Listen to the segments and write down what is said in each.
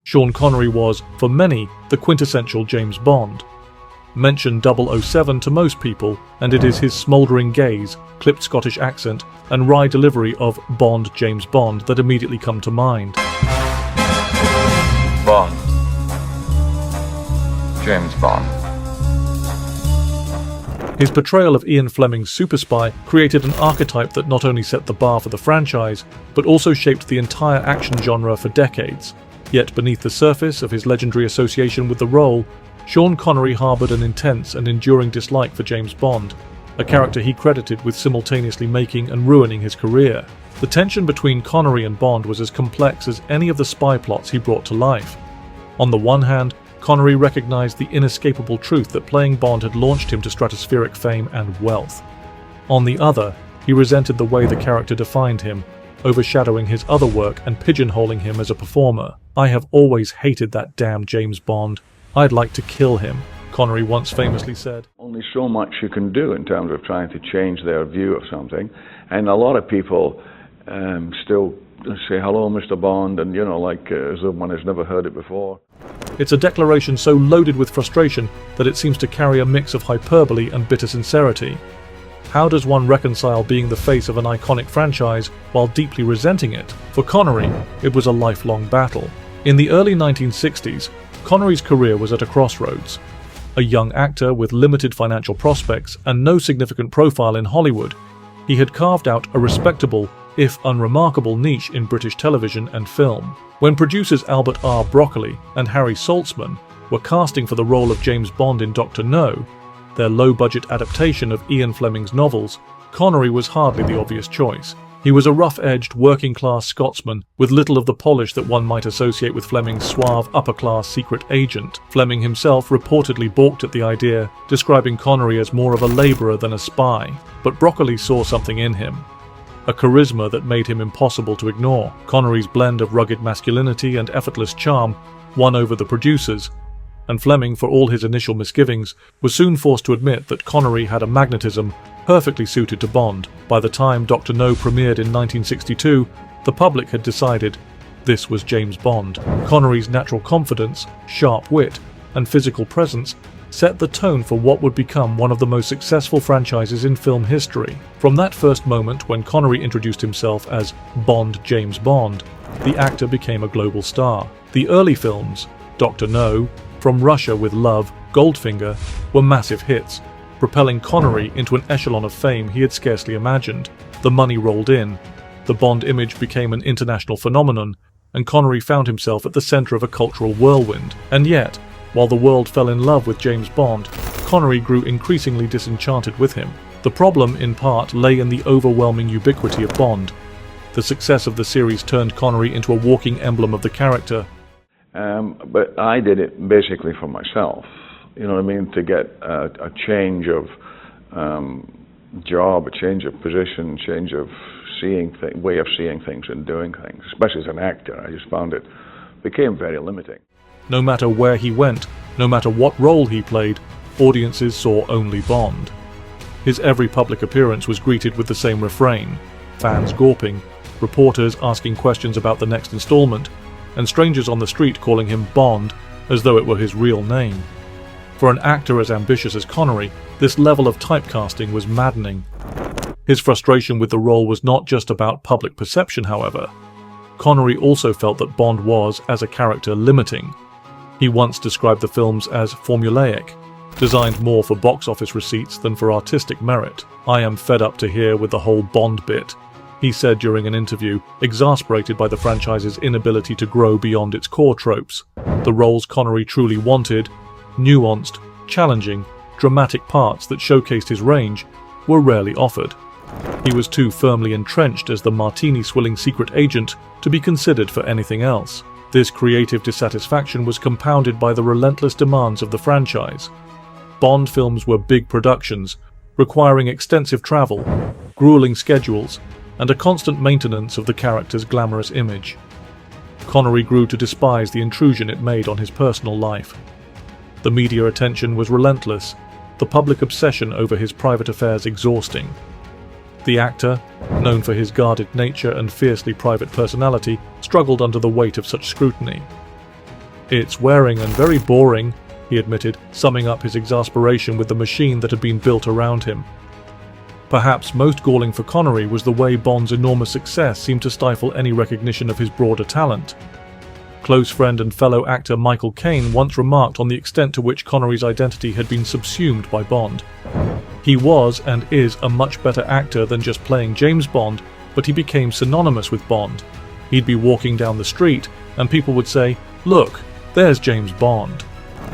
Sean Connery was, for many, the quintessential James Bond. Mention 007 to most people, and it is his smouldering gaze, clipped Scottish accent, and wry delivery of Bond James Bond that immediately come to mind. Bond. James Bond. His portrayal of Ian Fleming's super spy created an archetype that not only set the bar for the franchise, but also shaped the entire action genre for decades. Yet beneath the surface of his legendary association with the role, Sean Connery harbored an intense and enduring dislike for James Bond, a character he credited with simultaneously making and ruining his career. The tension between Connery and Bond was as complex as any of the spy plots he brought to life. On the one hand, Connery recognized the inescapable truth that playing Bond had launched him to stratospheric fame and wealth. On the other, he resented the way the character defined him, overshadowing his other work and pigeonholing him as a performer. "I have always hated that damn James Bond. I'd like to kill him," Connery once famously said. Only so much you can do in terms of trying to change their view of something. And a lot of people still say, "Hello, Mr. Bond," and, as though one has never heard it before. It's a declaration so loaded with frustration that it seems to carry a mix of hyperbole and bitter sincerity. How does one reconcile being the face of an iconic franchise while deeply resenting it? For Connery, it was a lifelong battle. In the early 1960s, Connery's career was at a crossroads. A young actor with limited financial prospects and no significant profile in Hollywood, he had carved out a respectable, if unremarkable, niche in British television and film. When producers Albert R. Broccoli and Harry Saltzman were casting for the role of James Bond in Dr. No, their low-budget adaptation of Ian Fleming's novels, Connery was hardly the obvious choice. He was a rough-edged, working-class Scotsman with little of the polish that one might associate with Fleming's suave, upper-class secret agent. Fleming himself reportedly balked at the idea, describing Connery as more of a labourer than a spy. But Broccoli saw something in him, a charisma that made him impossible to ignore. Connery's blend of rugged masculinity and effortless charm won over the producers, and Fleming, for all his initial misgivings, was soon forced to admit that Connery had a magnetism perfectly suited to Bond. By the time Dr. No premiered in 1962, the public had decided this was James Bond. Connery's natural confidence, sharp wit, and physical presence set the tone for what would become one of the most successful franchises in film history. From that first moment when Connery introduced himself as Bond James Bond, the actor became a global star. The early films, Dr. No, From Russia with Love, Goldfinger, were massive hits, propelling Connery into an echelon of fame he had scarcely imagined. The money rolled in, the Bond image became an international phenomenon, and Connery found himself at the center of a cultural whirlwind. And yet, while the world fell in love with James Bond, Connery grew increasingly disenchanted with him. The problem, in part, lay in the overwhelming ubiquity of Bond. The success of the series turned Connery into a walking emblem of the character. But I did it basically for myself, to get a change of job, a change of position, change of way of seeing things and doing things, especially as an actor. I just found it became very limiting. No matter where he went, no matter what role he played, audiences saw only Bond. His every public appearance was greeted with the same refrain, fans gawping, reporters asking questions about the next installment, and strangers on the street calling him Bond as though it were his real name. For an actor as ambitious as Connery, this level of typecasting was maddening. His frustration with the role was not just about public perception, however. Connery also felt that Bond was, as a character, limiting. He once described the films as formulaic, designed more for box office receipts than for artistic merit. "I am fed up to here with the whole Bond bit," he said during an interview, exasperated by the franchise's inability to grow beyond its core tropes. The roles Connery truly wanted, nuanced, challenging, dramatic parts that showcased his range, were rarely offered. He was too firmly entrenched as the martini-swilling secret agent to be considered for anything else. This creative dissatisfaction was compounded by the relentless demands of the franchise. Bond films were big productions, requiring extensive travel, grueling schedules, and a constant maintenance of the character's glamorous image. Connery grew to despise the intrusion it made on his personal life. The media attention was relentless, the public obsession over his private affairs exhausting. The actor, known for his guarded nature and fiercely private personality, struggled under the weight of such scrutiny. "It's wearing and very boring," he admitted, summing up his exasperation with the machine that had been built around him. Perhaps most galling for Connery was the way Bond's enormous success seemed to stifle any recognition of his broader talent. Close friend and fellow actor Michael Caine once remarked on the extent to which Connery's identity had been subsumed by Bond. He was and is a much better actor than just playing James Bond, but he became synonymous with Bond. He'd be walking down the street, and people would say, "Look, there's James Bond."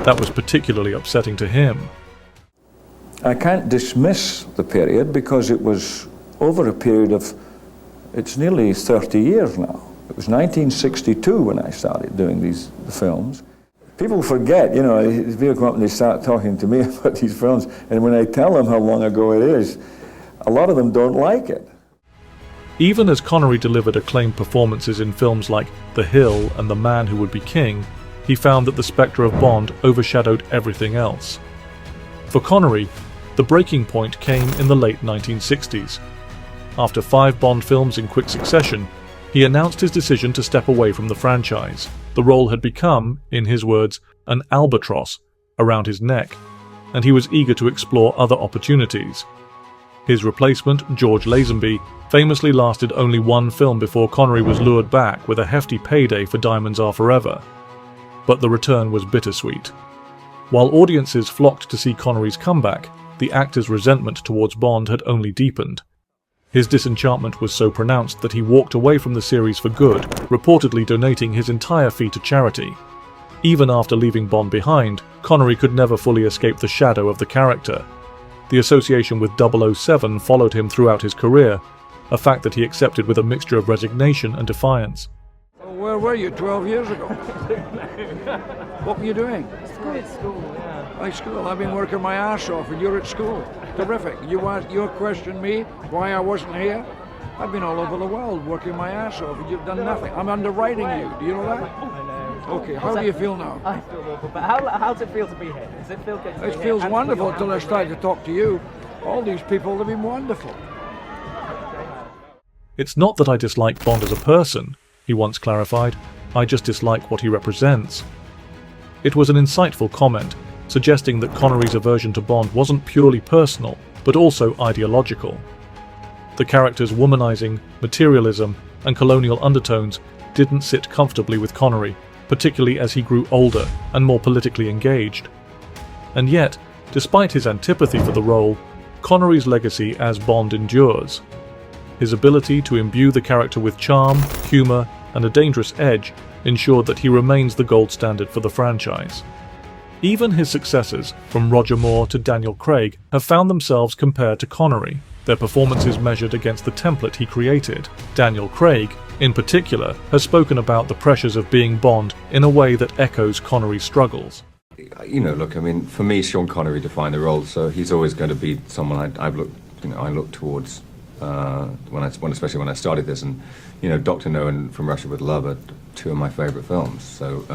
That was particularly upsetting to him. I can't dismiss the period because it was over a period of, it's nearly 30 years now. It was 1962 when I started doing the films. People forget, you know, people come up and they start talking to me about these films, and when I tell them how long ago it is, a lot of them don't like it. Even as Connery delivered acclaimed performances in films like The Hill and The Man Who Would Be King, he found that the spectre of Bond overshadowed everything else. For Connery, the breaking point came in the late 1960s. After 5 Bond films in quick succession, he announced his decision to step away from the franchise. The role had become, in his words, an albatross around his neck, and he was eager to explore other opportunities. His replacement, George Lazenby, famously lasted only 1 film before Connery was lured back with a hefty payday for Diamonds Are Forever. But the return was bittersweet. While audiences flocked to see Connery's comeback, the actor's resentment towards Bond had only deepened. His disenchantment was so pronounced that he walked away from the series for good, reportedly donating his entire fee to charity. Even after leaving Bond behind, Connery could never fully escape the shadow of the character. The association with 007 followed him throughout his career, a fact that he accepted with a mixture of resignation and defiance. Where were you 12 years ago? What were you doing? School, yeah. High school. I've been working my ass off and you're at school. Terrific. You questioned me why I wasn't here? I've been all over the world working my ass off and you've done nothing. I'm underwriting you. Do you know that? I know. Okay, how do you feel now? I feel awful, but how does it feel to be here? Does it feel good to be It here? feels And wonderful for until I your started to talk to you. All these people have been wonderful. "It's not that I dislike Bond as a person," he once clarified. "I just dislike what he represents." It was an insightful comment, suggesting that Connery's aversion to Bond wasn't purely personal, but also ideological. The character's womanizing, materialism, and colonial undertones didn't sit comfortably with Connery, particularly as he grew older and more politically engaged. And yet, despite his antipathy for the role, Connery's legacy as Bond endures. His ability to imbue the character with charm, humor, and a dangerous edge ensured that he remains the gold standard for the franchise. Even his successors, from Roger Moore to Daniel Craig, have found themselves compared to Connery, their performances measured against the template he created. Daniel Craig, in particular, has spoken about the pressures of being Bond in a way that echoes Connery's struggles. You know, look, I mean, for me, Sean Connery defined the role, so he's always going to be someone I look towards especially when I started this, and Dr. No and From Russia with Love are 2 of my favourite films. So,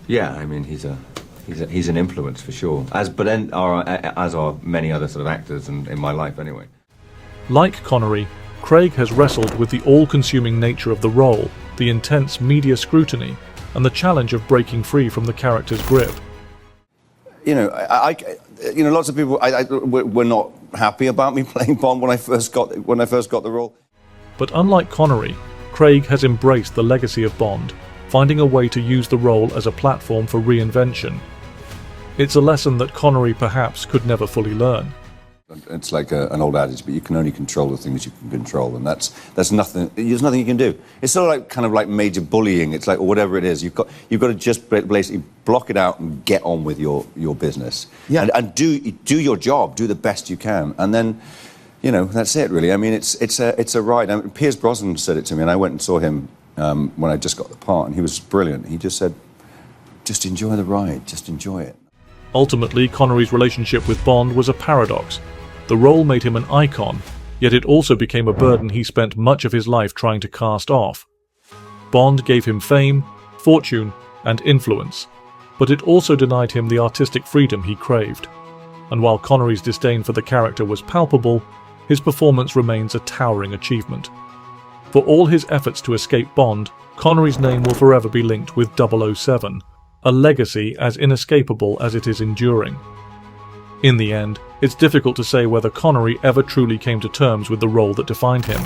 yeah, I mean, he's an influence for sure. As are many other sort of actors in my life, anyway. Like Connery, Craig has wrestled with the all-consuming nature of the role, the intense media scrutiny, and the challenge of breaking free from the character's grip. Lots of people were not happy about me playing Bond when I first got the role. But unlike Connery, Craig has embraced the legacy of Bond, finding a way to use the role as a platform for reinvention. It's a lesson that Connery perhaps could never fully learn. It's like an old adage, but you can only control the things you can control, and that's nothing. There's nothing you can do. It's sort of kind of like major bullying. It's like, or whatever it is, you've got to just basically block it out and get on with your business. Yeah. And do your job, do the best you can, and then, that's it really. I mean, it's a ride. I mean, Pierce Brosnan said it to me, and I went and saw him when I just got the part, and he was brilliant. He just said, "Just enjoy the ride, just enjoy it." Ultimately, Connery's relationship with Bond was a paradox. The role made him an icon, yet it also became a burden he spent much of his life trying to cast off. Bond gave him fame, fortune, and influence, but it also denied him the artistic freedom he craved. And while Connery's disdain for the character was palpable, his performance remains a towering achievement. For all his efforts to escape Bond, Connery's name will forever be linked with 007, a legacy as inescapable as it is enduring. In the end, it's difficult to say whether Connery ever truly came to terms with the role that defined him.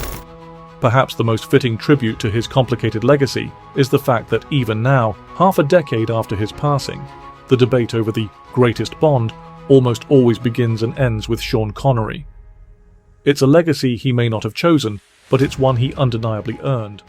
Perhaps the most fitting tribute to his complicated legacy is the fact that even now, half a decade after his passing, the debate over the greatest Bond almost always begins and ends with Sean Connery. It's a legacy he may not have chosen, but it's one he undeniably earned.